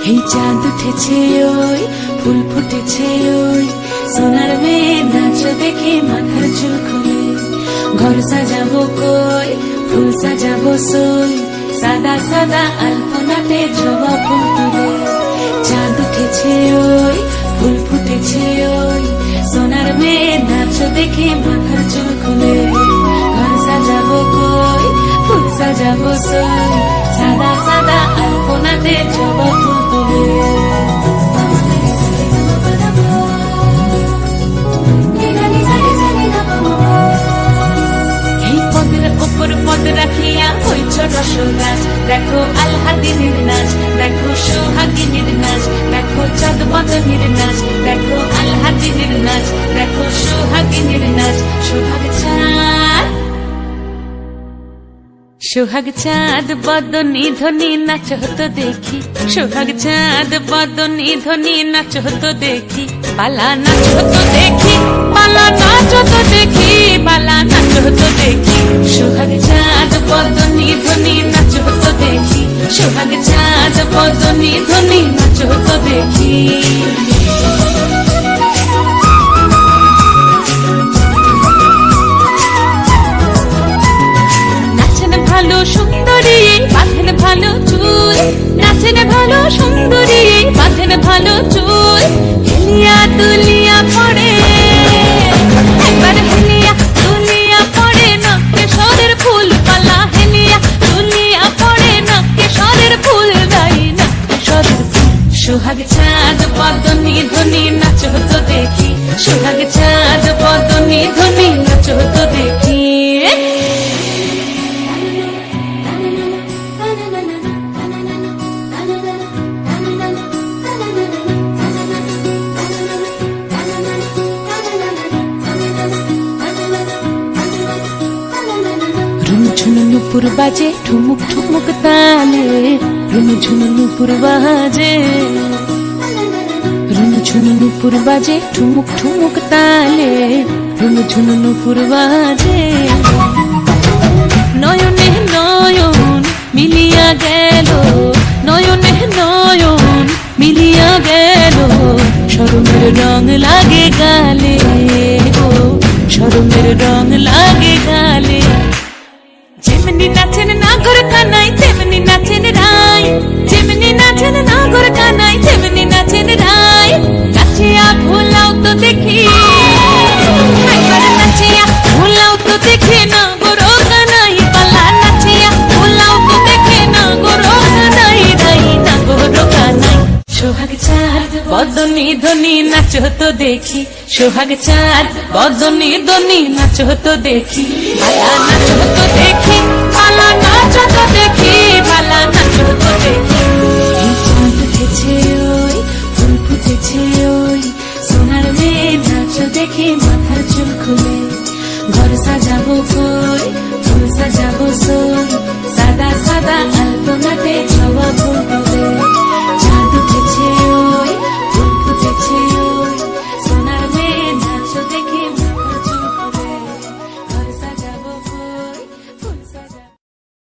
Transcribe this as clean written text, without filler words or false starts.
এই চাঁদ উঠেছে ওই ফুল ফুটেছে ওই সোনার মেয়ে নাচ দেখে মাথার চুল খুলে ঘর সাজাবো কই ফুল সাজাবো সই সাদা সাদা আলপনাতে জবা ফুল তুলে চাঁদ উঠেছে ওই ফুল ফুটেছে ওই সোনার মেয়ে নাচ দেখে মাথার চুল খুলে ঘর সাজাবো কই ফুল সাজাবো সই সাদা সাদা আলপনাতে জবা ফুল তুলে পদ রাখিয়া হইছ রসগাছ দেখো আলহাদিনীর নাচ দেখো সোহাগিনীর নাচ দেখো চাঁদ বদনীর নাচ দেখো আলহাদিনীর নাচ দেখো সোহাগিনীর নাচ সোহাগ চাঁদ বদনী ধ্বনি নাচ হতো দেখি সোহাগ চাঁদ বদনী ধ্বনি নাচ হতো দেখি পালা নাচ হতো দেখি পালা নাচ হতো দেখি পালা নাচ হতো দেখি সোহাগ চাঁদ বদনী ধ্বনি নাচ হতো দেখি সোহাগ চাঁদ বদনী ধ্বনি নাচ হতো দেখি ভালো সুন্দরী বাঁধেন ভালো চুল নাচেন ভালো সুন্দরী বাঁধেন ভালো চুল হেলিয়া তুলিয়া পড়ে একবার হেলিয়া তুলিয়া পড়ে নকেশ্বরের ফুল পালা হেলিয়া তুলিয়া পড়ে নকেশ্বরের ফুল গাই নকেশ্বরের ফুল সোহাগ চাঁদ বদনী ধ্বনি নাচ হতো দেখি সোহাগ চাঁদ বদনী ধ্বনি নাচ হতো দেখি নুপুর বাজে ঠুমুক ঠুমুক তালে রুনু ঝুনু নুপুর বাজে রুনু ঝুনু নুপুর বাজে ঠুমুক ঠুমুক তালে রুনু ঝুনু নুপুর বাজে নয়নে নয়ন মিলিয়া গেল নয়নে নয়ন মিলিয়া গেল শরমের রং লাগে গালে গো শরমের রং লাগে গালে যেমনি নাচেন নাগর কানাই তেমনি নাচেন রাই যেমনি নাচেন নাগর কানাই তেমনি নাচেন রাই নাচিয়া ভোলাও তো দেখি একবার নাচিয়া ভোলাও তো দেখি নাগর কানাই পালা নাচিয়া ভোলাও তো দেখি নাগর কানাই রাই নাগর কানাই সোহাগ চাঁদ বদনী ধ্বনি নাচ হতো দেখি সোহাগ চাঁদ বদনী ধ্বনি নাচ হতো দেখি পালা নাচ হতো